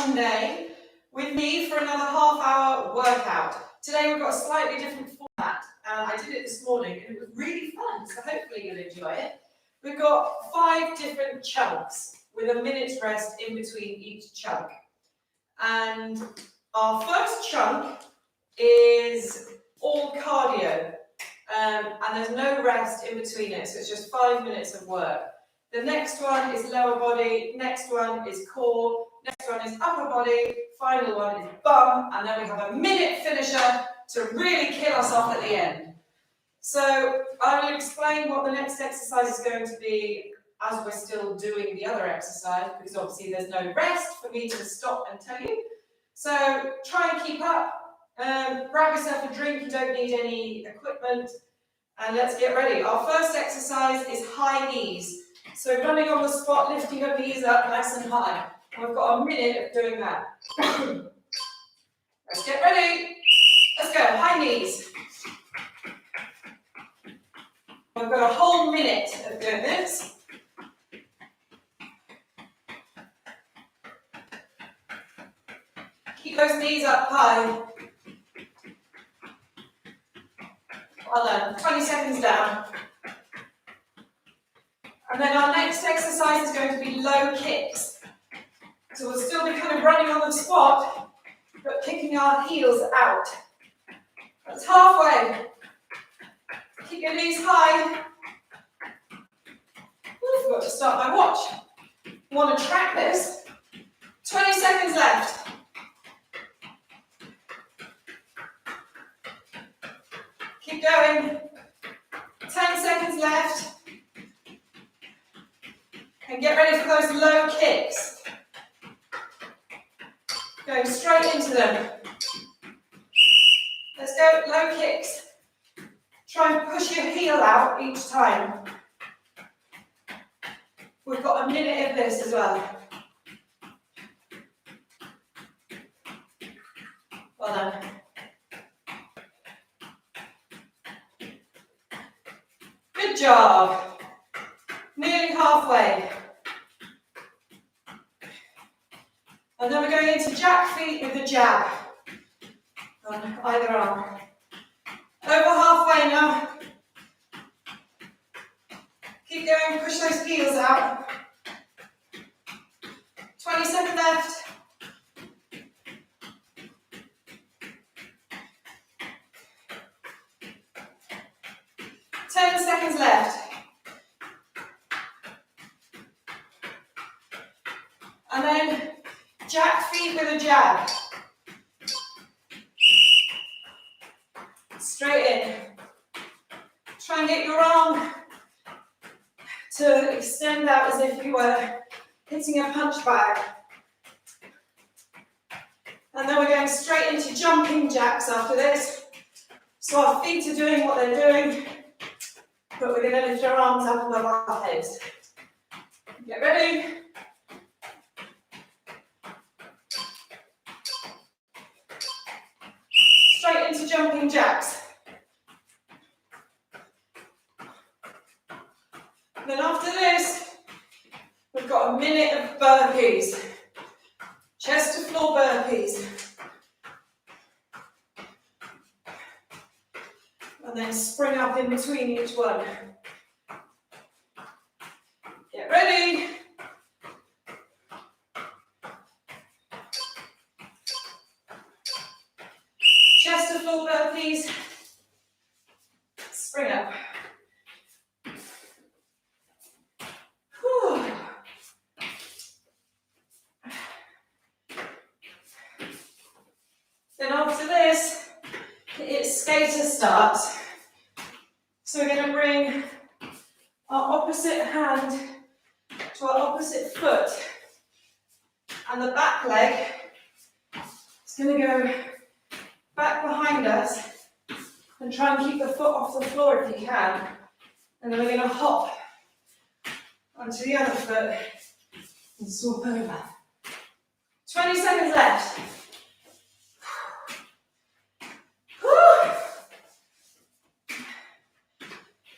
refreshing day with me for another half-hour workout. Today we've got a slightly different format. I did it this morning and it was really fun, so hopefully you'll enjoy it. We've got 5 different chunks with a minute's rest in between each chunk. And our first chunk is all cardio, and there's no rest in between it, so it's just 5 minutes of work. The next one is lower body, next one is core, next one is upper body, final one is bum, and then we have a minute finisher to really kill us off at the end. So I will explain what the next exercise is going to be as we're still doing the other exercise, because obviously there's no rest for me to stop and tell you. So try and keep up. Grab yourself a drink, you don't need any equipment, and let's get ready. Our first exercise is high knees. So running on the spot, lifting your knees up nice and high. We've got a minute of doing that. Let's get ready. Let's go, high knees. We've got a whole minute of doing this. Keep those knees up high. Well done. 20 seconds down. And then our next exercise is going to be low kicks. So we'll still be kind of running on the spot, but kicking our heels out. That's halfway. Keep your knees high. I forgot to start my watch. You want to track this. 20 seconds left. Keep going. 10 seconds left. And get ready for those low kicks. Going straight into them. Let's go, low kicks. Try and push your heel out each time. We've got a minute of this as well. Well done. Good job. Nearly halfway. And then we're going into jack feet with the jab on either arm. Over halfway now. Keep going, push those heels out. 20 seconds left. Ten seconds left. And then jack feet with a jab. Straight in. Try and get your arm to extend out as if you were hitting a punch bag. And then we're going straight into jumping jacks after this. So our feet are doing what they're doing, but we're going to lift our arms up above our heads. Get ready. Straight into jumping jacks. And then after this, we've got a minute of burpees. Chest to floor burpees. And then spring up in between each one. Get ready. Chest to floor burpees. Spring up. Whew. Then after this, it's skater starts. So we're going to bring our opposite hand to our opposite foot. And the back leg is going to go back behind us and try and keep the foot off the floor if you can. And then we're going to hop onto the other foot and swap over. 20 seconds left. Whew.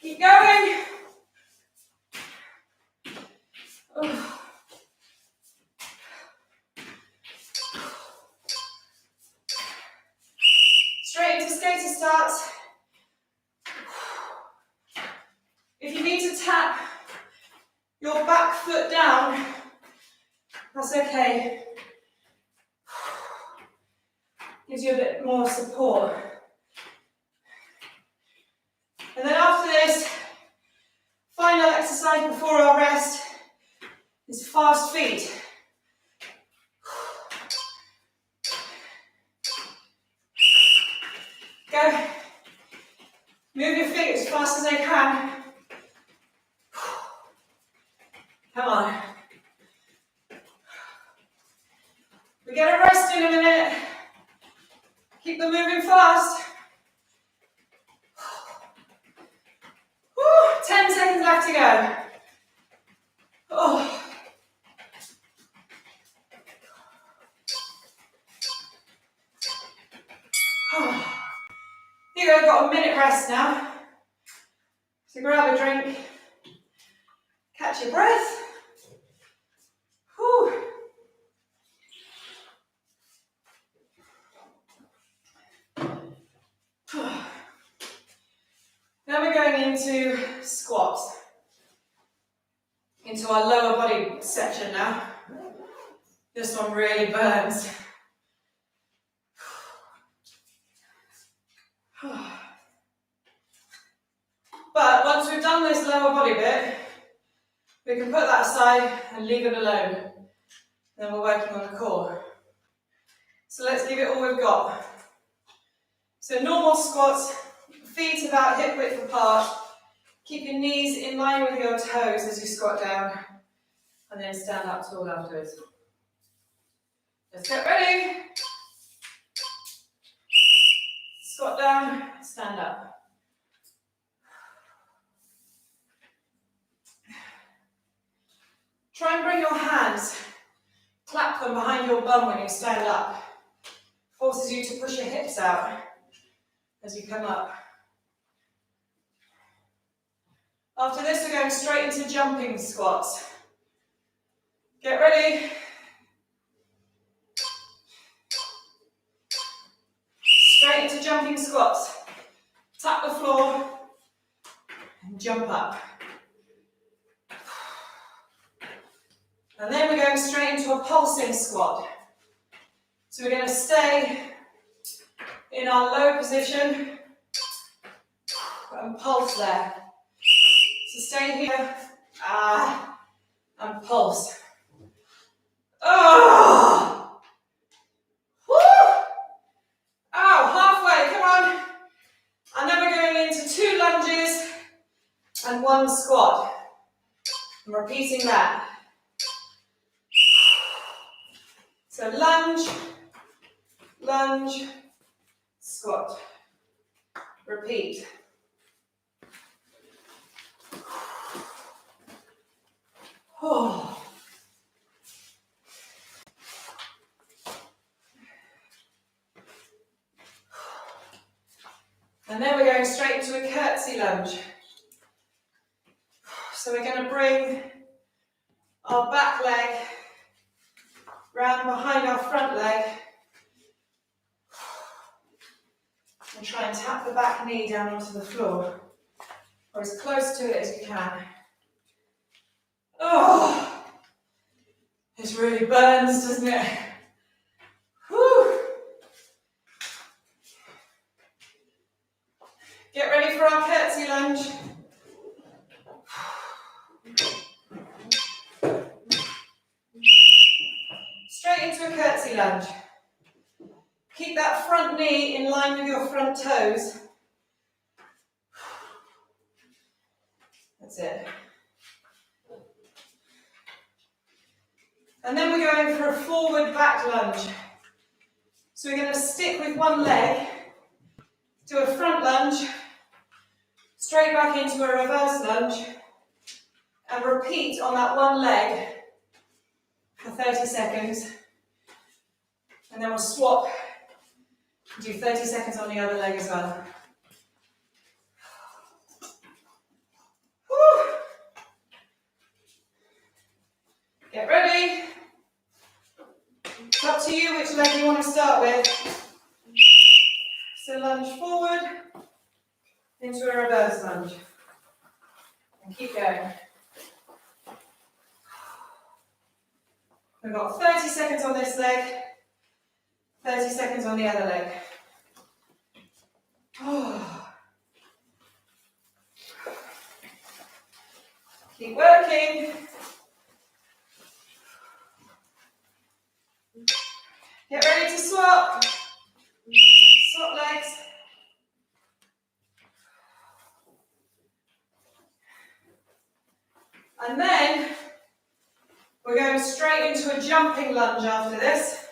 Keep going. your back foot down, that's okay. Gives you a bit more support. And then after this, final exercise before our rest is fast feet. Go. Move your feet as fast as they can. Come on. We get a rest in a minute. Keep them moving fast. 10 seconds left to go. Oh. Here you go, got a minute rest now. So grab a drink, catch your breath. Whew. Now we're going into squats, into our lower body section now. This one really burns. But once we've done this lower body bit, we can put that aside and leave it alone. Then we're working on the core. So let's give it all we've got. So normal squats, feet about hip width apart. Keep your knees in line with your toes as you squat down. And then stand up tall afterwards. Let's get ready. Squat down, stand up. Try and bring your hands, clap them behind your bum when you stand up. Forces you to push your hips out as you come up. After this, we're going straight into jumping squats. Get ready. Straight into jumping squats. Tap the floor and jump up. And then we're going straight into a pulsing squat. So we're going to stay in our low position and pulse there. So stay here and pulse. Oh! Woo! Halfway, come on. And then we're going into 2 lunges and 1 squat. I'm repeating that. So lunge, lunge, squat. Repeat. Oh. And then we're going straight into a curtsy lunge. So we're going to bring our back leg round behind our front leg and try and tap the back knee down onto the floor, or as close to it as you can. Oh, this really burns, doesn't it? Whew. Get ready for our curtsy lunge. Straight into a curtsy lunge. Keep that front knee in line with your front toes. That's it. And then we're going for a forward back lunge. So we're going to stick with one leg, do a front lunge, straight back into a reverse lunge, and repeat on that one leg for 30 seconds. And then we'll swap and do 30 seconds on the other leg as well. Whew. Get ready. It's up to you which leg you want to start with. So lunge forward into a reverse lunge. And keep going. We've got 30 seconds on this leg, 30 seconds on the other leg. Oh. Keep working. Get ready to swap. Swap legs. And then we're going straight into a jumping lunge after this.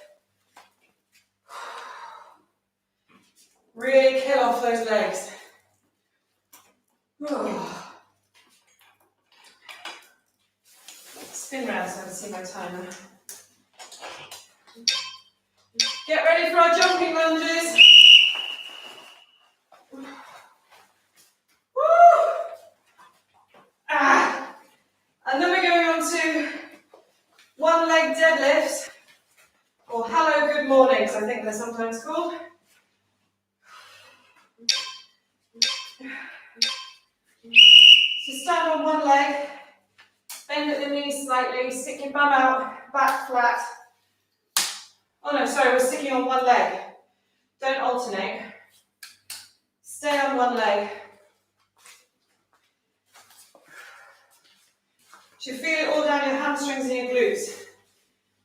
Really kill off those legs. Spin round so I can see my timer. Get ready for our jumping lunges. Woo! And then we're going on to one leg deadlifts, or hello good mornings, I think they're sometimes called. So stand on one leg, bend at the knees slightly, stick your bum out, back flat. Oh no, sorry, we're sticking on one leg. Don't alternate. Stay on one leg. You should feel it all down your hamstrings and your glutes,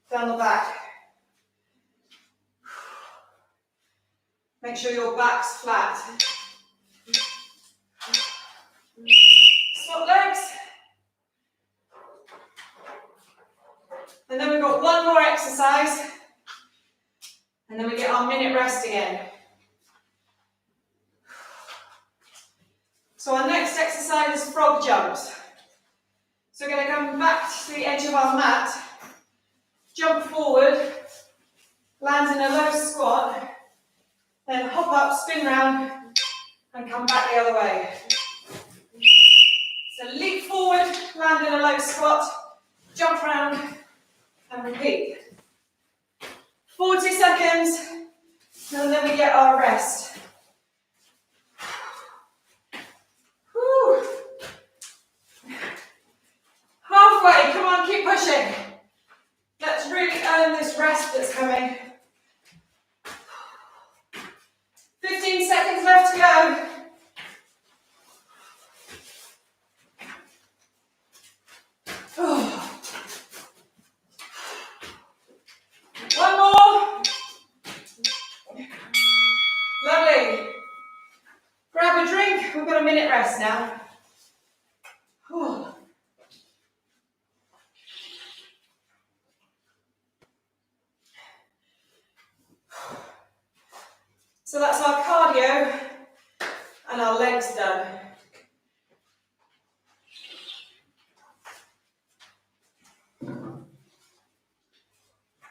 down the back. Make sure your back's flat. Swap legs. And then we've got one more exercise. And then we get our minute rest again. So our next exercise is frog jumps. So we're going to come back to the edge of our mat, jump forward, land in a low squat, then hop up, spin round, and come back the other way. So leap forward, land in a low squat, jump round, and repeat. 40 seconds, and then we get our rest. Whew. Halfway, come on, keep pushing. Let's really earn this rest that's coming. 15 seconds left to go. One more. Lovely. Grab a drink, we've got a minute rest now. So that's our cardio and our legs done.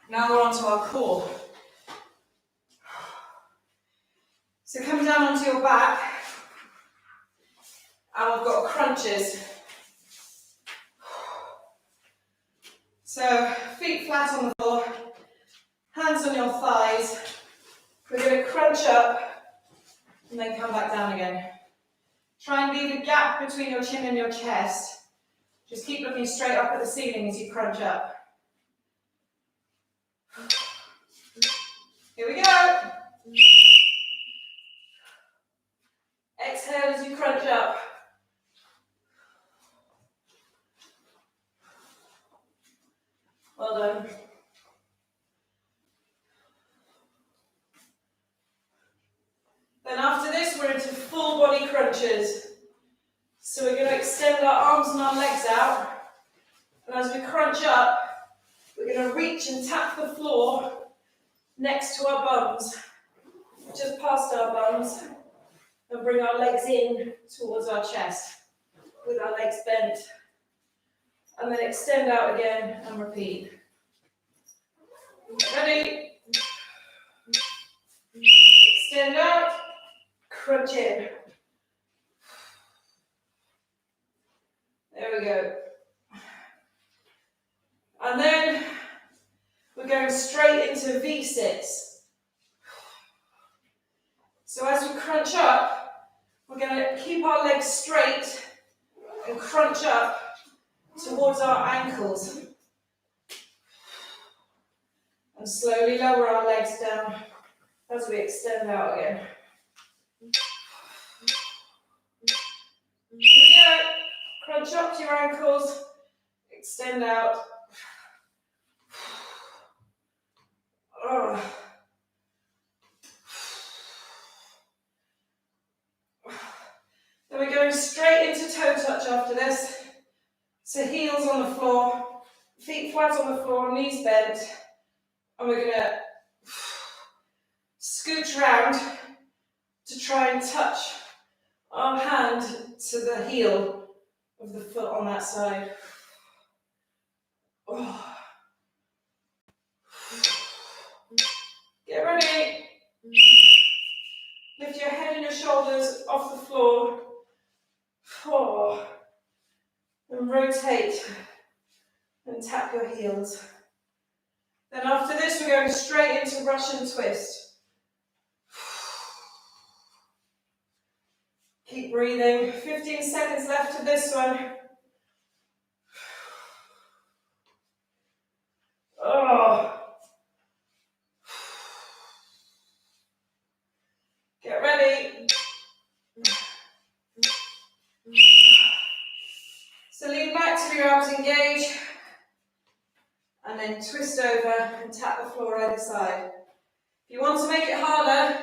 Now we're on to our core. So come down onto your back, and we've got crunches. So feet flat on the floor, hands on your thighs. We're going to crunch up and then come back down again. Try and leave a gap between your chin and your chest. Just keep looking straight up at the ceiling as you crunch up. Here we go. Exhale as you crunch up. Well done. Then after this, we're into full body crunches. So we're going to extend our arms and our legs out. And as we crunch up, we're going to reach and tap the floor next to our bums, just past our bums, and bring our legs in towards our chest with our legs bent. And then extend out again and repeat. Ready? Extend out, crunch in. There we go. And then we're going straight into V-sits. So as we crunch up, we're going to keep our legs straight and crunch up towards our ankles. And slowly lower our legs down as we extend out again. Here we go. Crunch up to your ankles, extend out. Oh. Then we're going straight into toe touch after this. So heels on the floor, feet flat on the floor, knees bent. And we're going to scooch round to try and touch our hand to the heel of the foot on that side. Oh. Get ready. Lift your head and your shoulders off the floor. Oh. And rotate and tap your heels. Then after this, we're going straight into Russian twist. Keep breathing. 15 seconds left of this one. Oh. Get ready. So lean back till your abs engage. And then twist over and tap the floor either side. If you want to make it harder,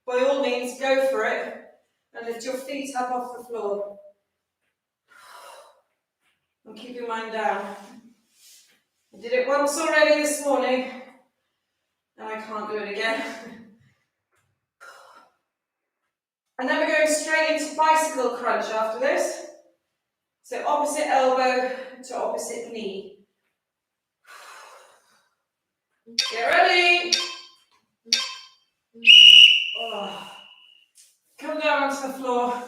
by all means, go for it. And lift your feet up off the floor. And keep your mind down. I did it once already this morning, and I can't do it again. And then we're going straight into bicycle crunch after this. So opposite elbow to opposite knee. Get ready. Oh. Come down onto the floor.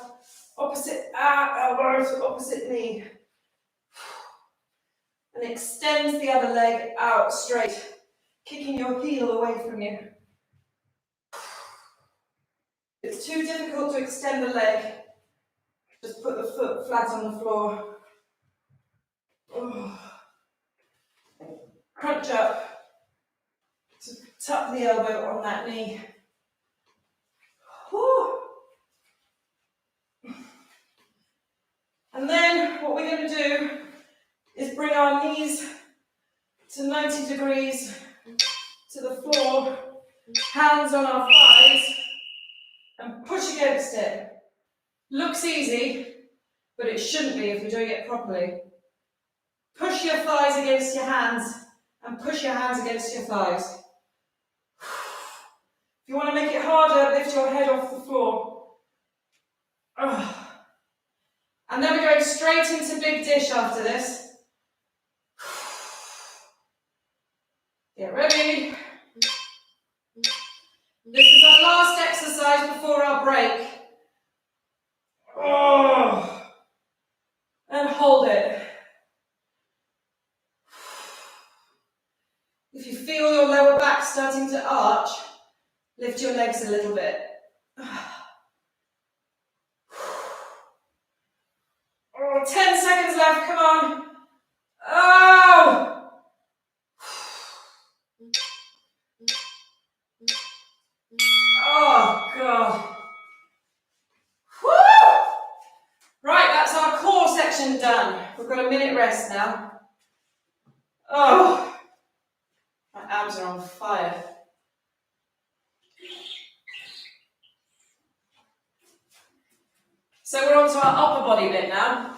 Opposite elbow to opposite knee. And extend the other leg out straight, kicking your heel away from you. If it's too difficult to extend the leg, just put the foot flat on the floor. Oh. Crunch up to tuck the elbow on that knee. Whew. And then what we're going to do is bring our knees to 90 degrees to the floor, hands on our thighs, and push against it. Looks easy, but it shouldn't be if you're doing it properly. Push your thighs against your hands, and push your hands against your thighs. If you want to make it harder, lift your head off the floor. And then we're going straight into big dish after this. Get ready. This is our last exercise before our break. Oh. And hold it. If you feel your lower back starting to arch, lift your legs a little bit. Oh, 10 seconds left, come on. Oh! Oh, God. Woo! Right, that's our core section done. We've got a minute rest now. Oh, my abs are on fire. So we're on to our upper body bit now.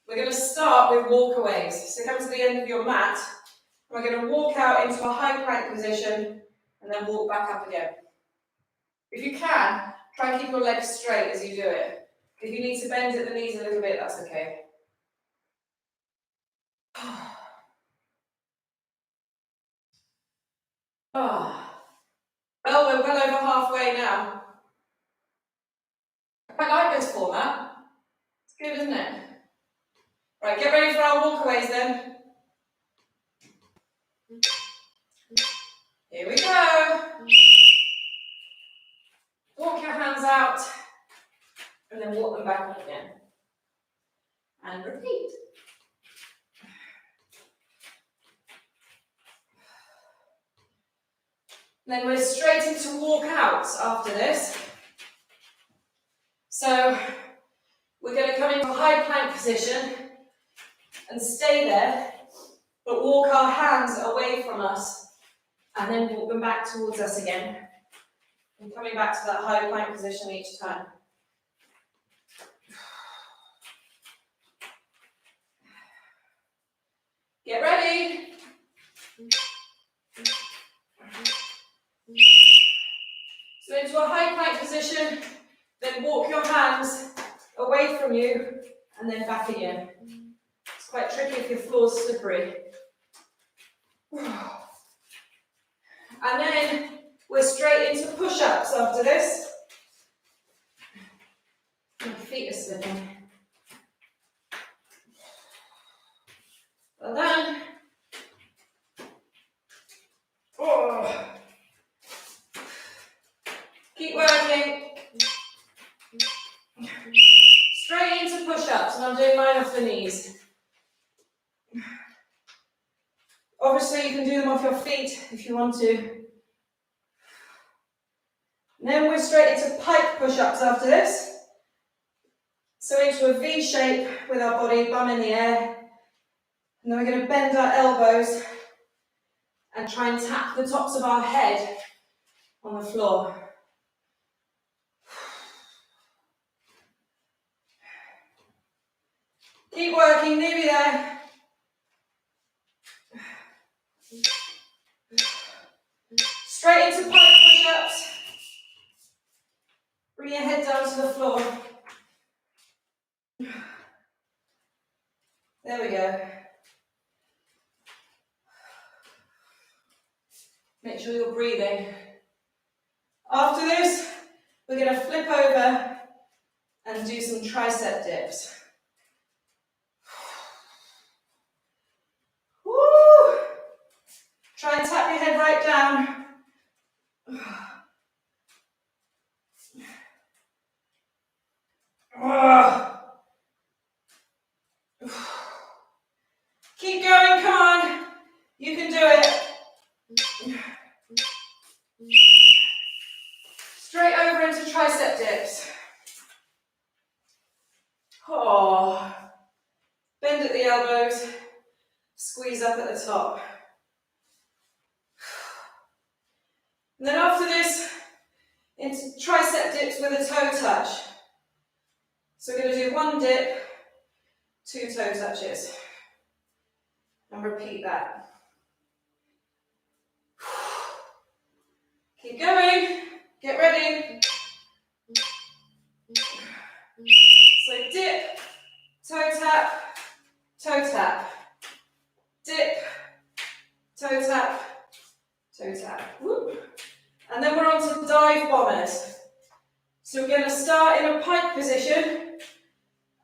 We're going to start with walkaways. So come to the end of your mat. We're going to walk out into a high plank position and then walk back up again. If you can, try and keep your legs straight as you do it. If you need to bend at the knees a little bit, that's okay. Oh. Well, we're well over halfway now. I quite like this format. It's good, isn't it? Right, get ready for our walkaways then. Here we go. Walk your hands out and then walk them back up again. And repeat. And then we're straight into walkouts after this. So we're going to come into a high plank position and stay there, but walk our hands away from us and then walk them back towards us again. And coming back to that high plank position each time. Get ready. So into a high plank position, then walk your hands away from you and then back again. It's quite tricky if your floor's slippery. And then we're straight into push-ups after this. My feet are slipping. Well done. Oh. Keep working. Straight into push-ups, and I'm doing mine off the knees. Obviously, you can do them off your feet if you want to. And then we're straight into pike push-ups after this. So into a V shape with our body, bum in the air. And then we're going to bend our elbows and try and tap the tops of our head on the floor. Keep working, nearly there. Straight into pike push-ups. Bring your head down to the floor. There we go. Make sure you're breathing. After this, we're going to flip over and do some tricep dips. Woo! Try and tap your head right down. Keep going, come on. You can do it. Straight over into tricep dips. Oh. Bend at the elbows. Squeeze up at the top. And then after this, into tricep dips with a toe touch. So we're going to do one dip, 2 toe touches. And repeat that. Keep going. Get ready. So dip, toe tap, toe tap. Dip, toe tap, toe tap. Whoop. And then we're on to dive bombers. So we're going to start in a pike position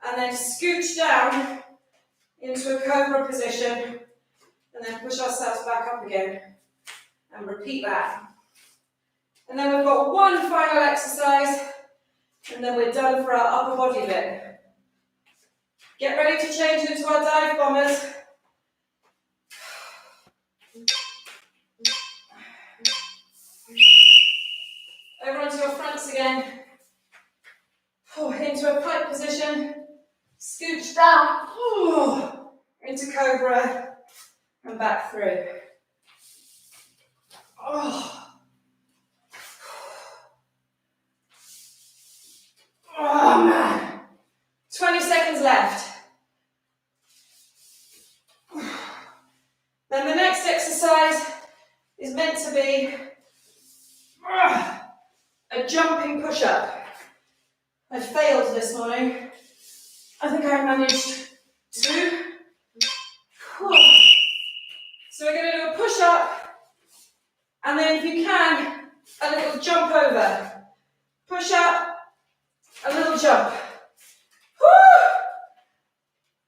and then scooch down into a cobra position and then push ourselves back up again and repeat that. And then we've got one final exercise and then we're done for our upper body bit. Get ready to change into our dive bombers. Over onto your fronts again. Into a pike position. Scooch down. Into cobra. And back through. Oh man. 20 seconds left. Then the next exercise is meant to be a jumping push-up. I failed this morning. I think I managed 2. So we're going to do a push-up, and then if you can, a little jump over. Push-up, a little jump.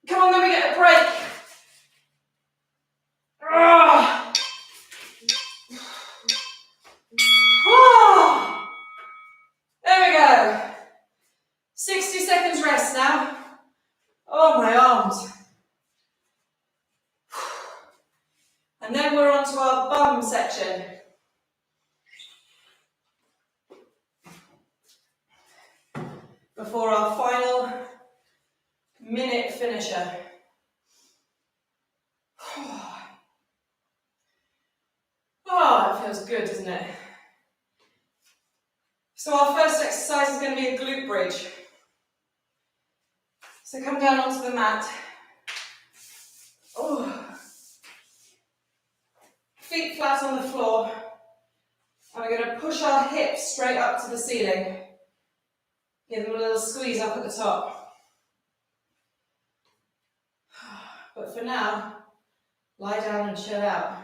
Come on, then we get a break. There we go. 60 seconds rest now. Oh, my arms. And then we're on to our bum section. finisher. Oh, it feels good, doesn't it? So our first exercise is going to be a glute bridge. So come down onto the mat. Oh. Feet flat on the floor. And we're going to push our hips straight up to the ceiling. Give them a little squeeze up at the top. But for now, lie down and chill out.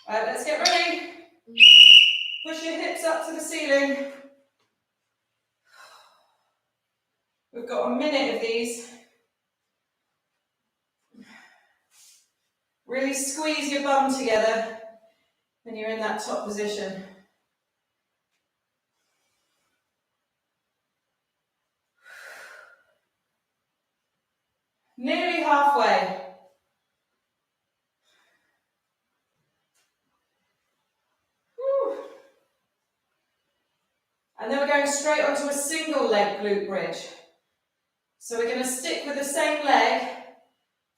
Alright, let's get ready. Push your hips up to the ceiling. We've got a minute of these. Really squeeze your bum together when you're in that top position. Nearly halfway. Whew. And then we're going straight onto a single leg glute bridge. So we're going to stick with the same leg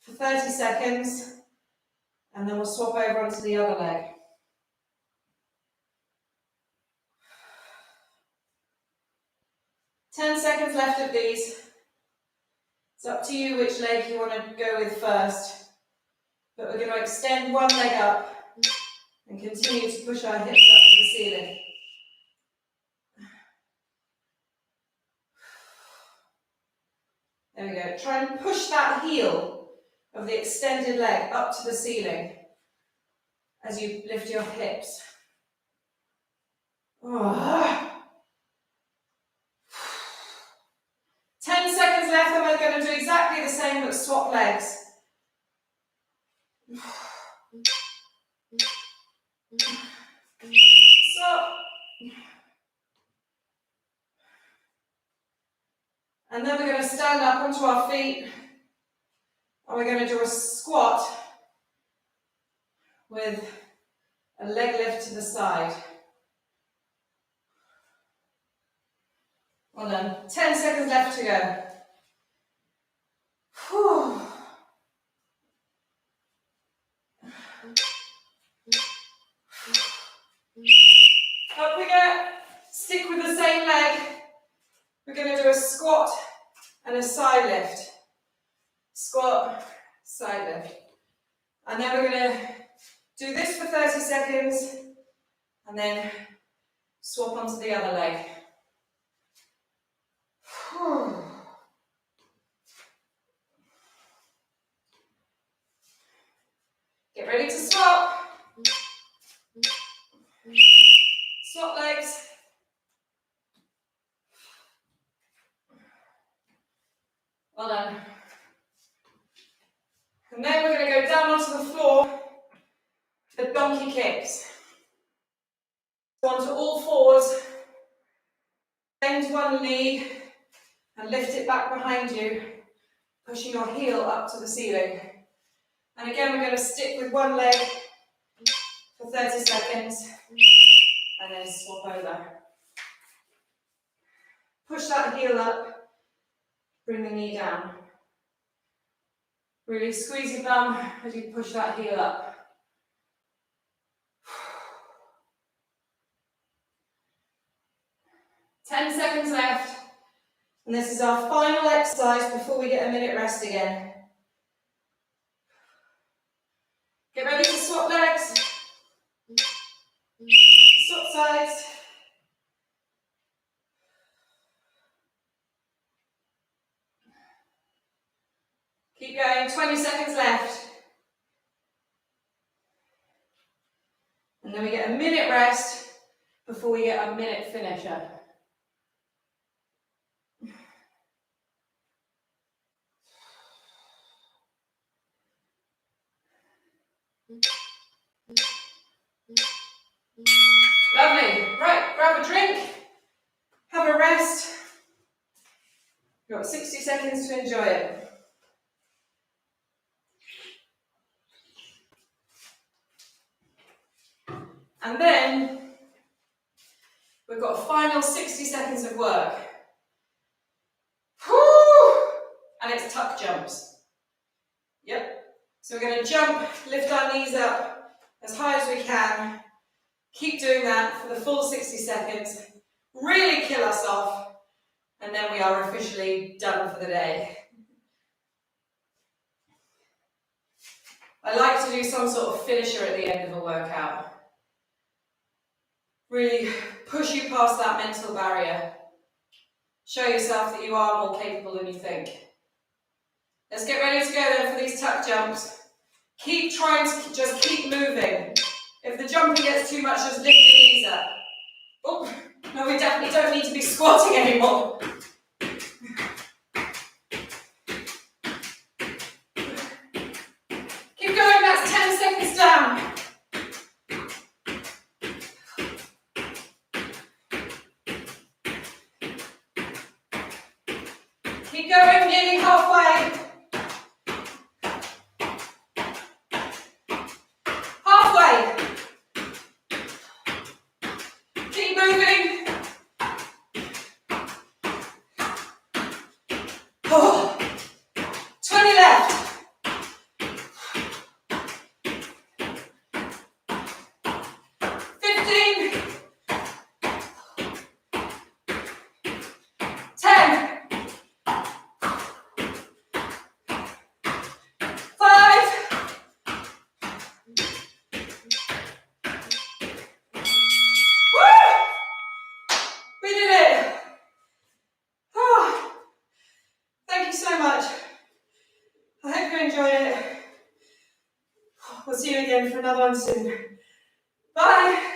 for 30 seconds, and then we'll swap over onto the other leg. Ten seconds left of these. It's up to you which leg you want to go with first. But we're going to extend one leg up and continue to push our hips up to the ceiling. There we go. Try and push that heel of the extended leg up to the ceiling as you lift your hips. Oh. 10 seconds left, and we're going to do exactly the same but swap legs. Swap. And then we're going to stand up onto our feet, and we're going to do a squat with a leg lift to the side. Well done. 10 seconds left to go. Whew. Up we go. Stick with the same leg. We're going to do a squat and a side lift. Squat, side lift. And then we're going to do this for 30 seconds and then swap onto the other leg. Whew. Get ready to swap. Swap legs. Well done. And then we're going to go down onto the floor for donkey kicks. So onto all fours. Bend one knee and lift it back behind you, pushing your heel up to the ceiling. And again, we're going to stick with one leg for 30 seconds and then swap over. Push that heel up, bring the knee down. Really squeeze your bum as you push that heel up. Ten seconds left. And this is our final exercise before we get a minute rest again. Get ready to swap legs. Swap sides. Keep going, 20 seconds left. And then we get a minute rest before we get a minute finisher. Lovely. Right, grab a drink, have a rest. You've got 60 seconds to enjoy it. And then we've got a final 60 seconds of work. Whew! and it's tuck jumps. Yep. So we're going to jump, lift our knees up as high as we can. Keep doing that for the full 60 seconds. Really kill us off, and then we are officially done for the day. I like to do some sort of finisher at the end of a workout. Really push you past that mental barrier. Show yourself that you are more capable than you think. Let's get ready to go then for these tuck jumps. Keep trying to just keep moving. If the jumping gets too much, just lift your knees up. Oh, no, we definitely don't need to be squatting anymore. Keep going, that's 10 seconds down. Keep going, nearly halfway. Halfway. Keep moving. Oh, 20 left. 15. 10. 5. Woo! We did it. Oh, thank you so much. I hope you enjoyed it. We'll see you again for another one soon. Bye.